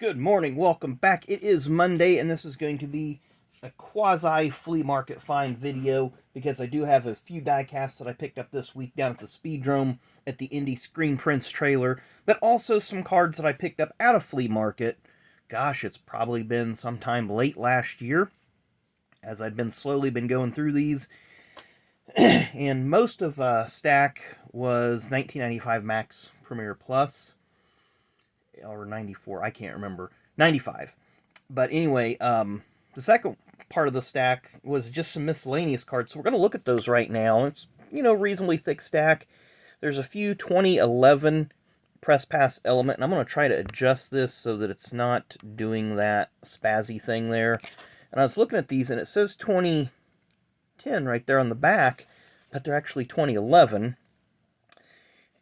Good morning, welcome back. It is Monday, and this is going to be a quasi flea market find video because I do have a few die casts that I picked up this week down at the Speedrome at the Indie Screen Prints trailer, but also some cards that I picked up at a flea market. Gosh, it's probably been sometime late last year as I've been slowly going through these. And most of stack was 1995 Max Premier Plus. Or 94, I can't remember. 95. But anyway, the second part of the stack was just some miscellaneous cards. So we're going to look at those right now. It's, reasonably thick stack. There's a few 2011 Press Pass Element, and I'm going to try to adjust this so that it's not doing that spazzy thing there. And I was looking at these, and it says 2010 right there on the back, but they're actually 2011.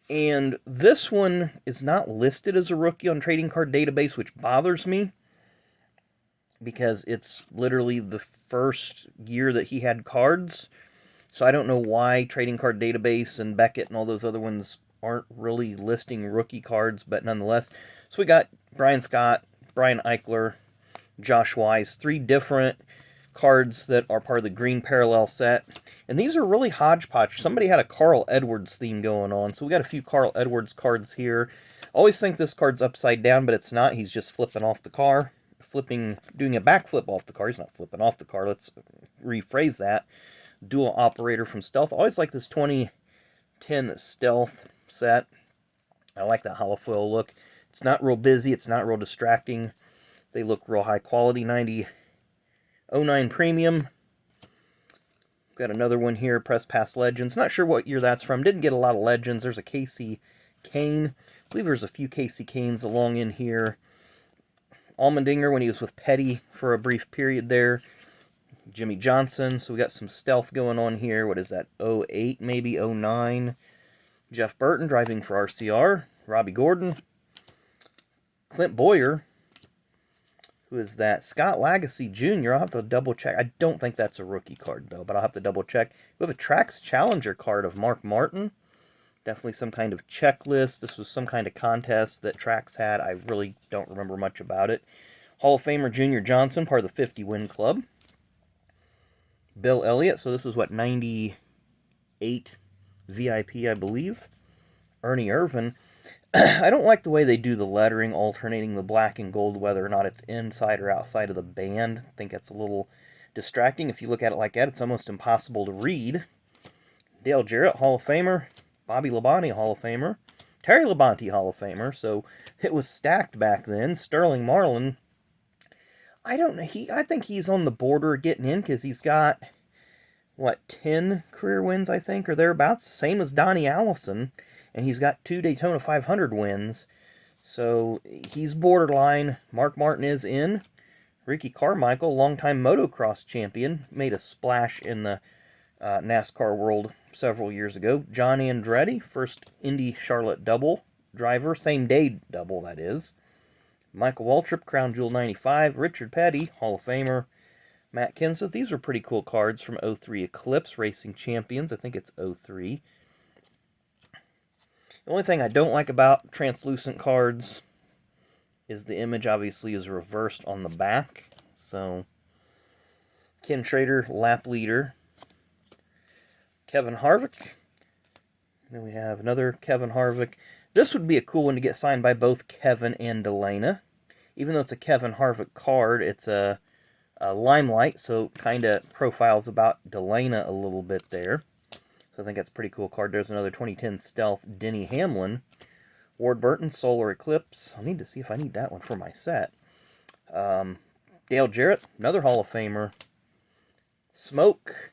And this one is not listed as a rookie on Trading Card Database, which bothers me because it's literally the first year that he had cards. So I don't know why Trading Card Database and Beckett and all those other ones aren't really listing rookie cards, but nonetheless. So we got Brian Scott, Brian Eichler, Josh Wise, 3 different cards that are part of the green parallel set. And these are really hodgepodge. Somebody had a Carl Edwards theme going on, so we got a few Carl Edwards cards here. Always think this card's upside down, but it's not. He's just flipping off the car. Doing a backflip off the car. He's not flipping off the car. Let's rephrase that. Dual operator from Stealth. Always like this 2010 Stealth set. I like that holofoil look. It's not real busy. It's not real distracting. They look real high quality. 09 Premium. Got another one here, Press Pass Legends. Not sure what year that's from. Didn't get a lot of Legends. There's a Casey Kane. I believe there's a few Casey Kanes along in here. Allmendinger when he was with Petty for a brief period there. Jimmy Johnson. So we got some stealth going on here. What is that? 08, maybe 09. Jeff Burton driving for RCR. Robbie Gordon. Clint Boyer. Who is that? Scott Lagacy Jr. I'll have to double check. I don't think that's a rookie card, though, but I'll have to double check. We have a Trax Challenger card of Mark Martin. Definitely some kind of checklist. This was some kind of contest that Trax had. I really don't remember much about it. Hall of Famer Junior Johnson, part of the 50-win club. Bill Elliott. So this is, what, 98 VIP, I believe. Ernie Irvan. I don't like the way they do the lettering, alternating the black and gold, whether or not it's inside or outside of the band. I think it's a little distracting. If you look at it like that, it's almost impossible to read. Dale Jarrett, Hall of Famer. Bobby Labonte, Hall of Famer. Terry Labonte, Hall of Famer. So it was stacked back then. Sterling Marlin. I don't know. I think he's on the border of getting in because he's got, 10 career wins, I think, or thereabouts. Same as Donnie Allison. And he's got 2 Daytona 500 wins. So he's borderline. Mark Martin is in. Ricky Carmichael, longtime motocross champion, made a splash in the Nascar world several years ago. John Andretti, first Indy Charlotte double driver. Same day double, that is. Michael Waltrip, Crown Jewel 95. Richard Petty, Hall of Famer. Matt Kenseth. These are pretty cool cards from 03 Eclipse Racing Champions. I think it's 03. The only thing I don't like about translucent cards is the image obviously is reversed on the back. So, Ken Schrader, lap leader. Kevin Harvick. Then we have another Kevin Harvick. This would be a cool one to get signed by both Kevin and Delana. Even though it's a Kevin Harvick card, it's a limelight, so kind of profiles about Delana a little bit there. I think that's a pretty cool card. There's another 2010 Stealth Denny Hamlin. Ward Burton, Solar Eclipse. I need to see if I need that one for my set. Dale Jarrett, another Hall of Famer. Smoke.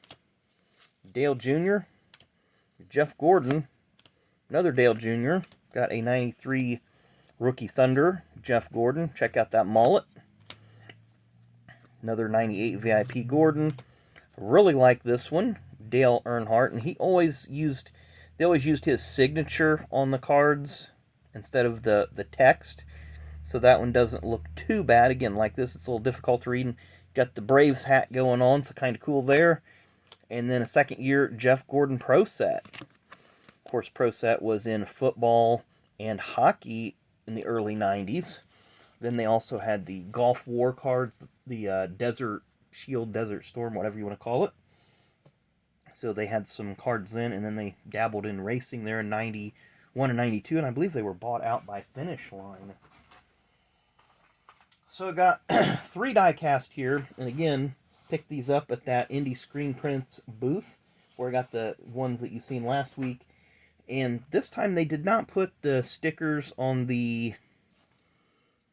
Dale Jr. Jeff Gordon, another Dale Jr. Got a 93 Rookie Thunder. Jeff Gordon. Check out that mullet. Another 98 VIP Gordon. Really like this one. Dale Earnhardt, and they always used his signature on the cards instead of the text, so that one doesn't look too bad. Again, like this, it's a little difficult to read. Got the Braves hat going on, so kind of cool there. And then a second year Jeff Gordon Pro Set. Of course, Pro Set was in football and hockey in the early 90s. Then they also had the Gulf War cards, the Desert Shield, Desert Storm, whatever you want to call it. So they had some cards then, and then they dabbled in racing there in 91 and 92, and I believe they were bought out by Finish Line. So I got 3 die cast here, and again, picked these up at that Indie Screen Prints booth, where I got the ones that you seen last week. And this time they did not put the stickers on the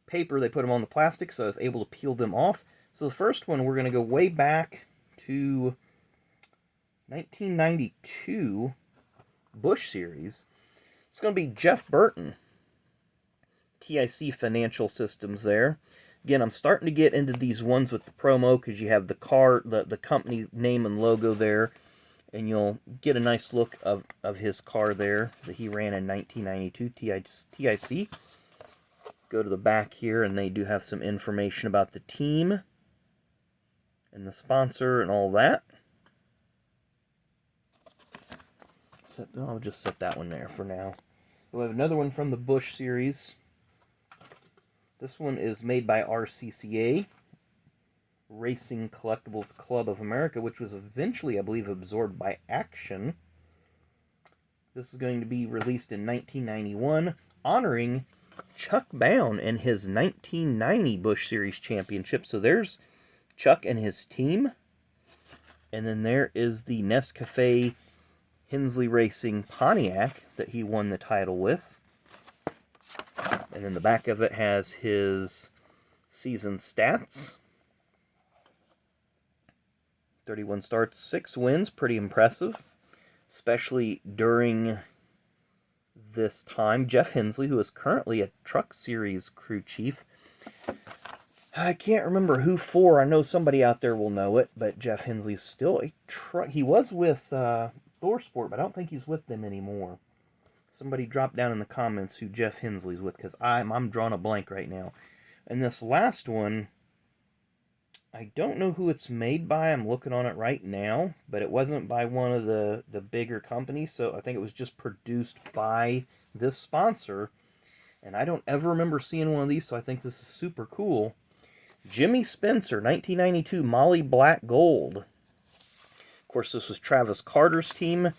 paper, they put them on the plastic, so I was able to peel them off. So the first one, we're going to go way back to 1992 Busch Series. It's going to be Jeff Burton. TIC Financial Systems there. Again, I'm starting to get into these ones with the promo because you have the car, the company name and logo there, and you'll get a nice look of his car there that he ran in 1992 TIC. Go to the back here, and they do have some information about the team and the sponsor and all that. I'll just set that one there for now. We'll have another one from the Busch series. This one is made by RCCA, Racing Collectibles Club of America, which was eventually, I believe, absorbed by Action. This is going to be released in 1991, honoring Chuck Bown and his 1990 Busch Series Championship. So there's Chuck and his team. And then there is the Nescafe Hensley Racing Pontiac that he won the title with. And then the back of it has his season stats. 31 starts, 6 wins, pretty impressive. Especially during this time. Jeff Hensley, who is currently a Truck Series crew chief. I can't remember who for. I know somebody out there will know it, but Jeff Hensley's still a truck. He was with ThorSport, but I don't think he's with them anymore. Somebody drop down in the comments who Jeff Hensley's with, because I'm drawing a blank right now. And this last one, I don't know who it's made by. I'm looking on it right now, but it wasn't by one of the bigger companies, so I think it was just produced by this sponsor. And I don't ever remember seeing one of these, so I think this is super cool. Jimmy Spencer, 1992 Molly Black Gold. Of course, this was Travis Carter's team.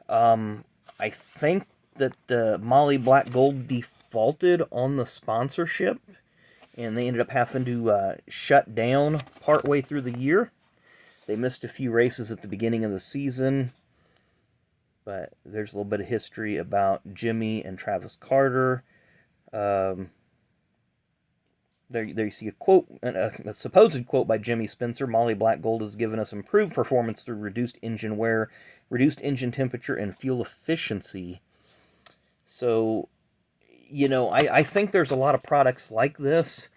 I think that the Molly Black Gold defaulted on the sponsorship, and they ended up having to shut down partway through the year. They missed a few races at the beginning of the season, but there's a little bit of history about Jimmy and Travis Carter. There you see a quote, a supposed quote by Jimmy Spencer. Molly Black Gold has given us improved performance through reduced engine wear, reduced engine temperature, and fuel efficiency. So, you know, I think there's a lot of products like this,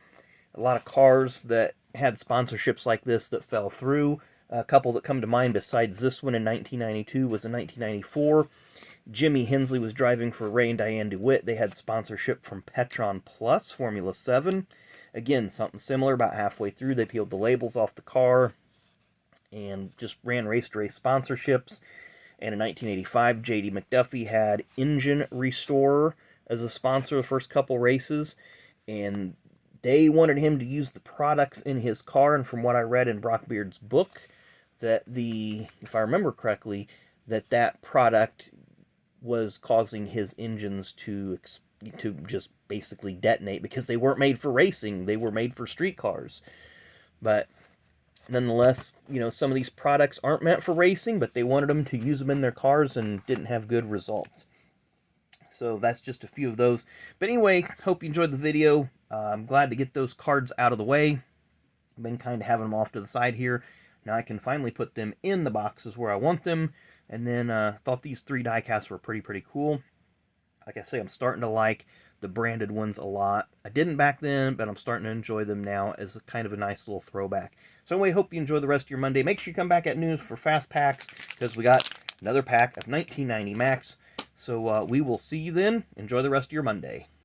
a lot of cars that had sponsorships like this that fell through. A couple that come to mind besides this one in 1992 was in 1994. Jimmy Hensley was driving for Ray and Diane DeWitt. They had sponsorship from Petron Plus, Formula 7. Again, something similar. About halfway through, they peeled the labels off the car and just ran race-to-race sponsorships. And in 1985, J.D. McDuffie had Engine Restorer as a sponsor the first couple races. And they wanted him to use the products in his car. And from what I read in Brock Beard's book, that if I remember correctly, that product was causing his engines to just basically detonate, because they weren't made for racing, they were made for street cars. But nonetheless, you know, some of these products aren't meant for racing, but they wanted them to use them in their cars and didn't have good results. So that's just a few of those. But anyway, hope you enjoyed the video. I'm glad to get those cards out of the way. I've been kind of having them off to the side here. Now I can finally put them in the boxes where I want them. And then thought these 3 die casts were pretty cool. Like I say, I'm starting to like the branded ones a lot. I didn't back then, but I'm starting to enjoy them now as a kind of a nice little throwback. So anyway, hope you enjoy the rest of your Monday. Make sure you come back at noon for Fast Packs, because we got another pack of 1990 Max. So we will see you then. Enjoy the rest of your Monday.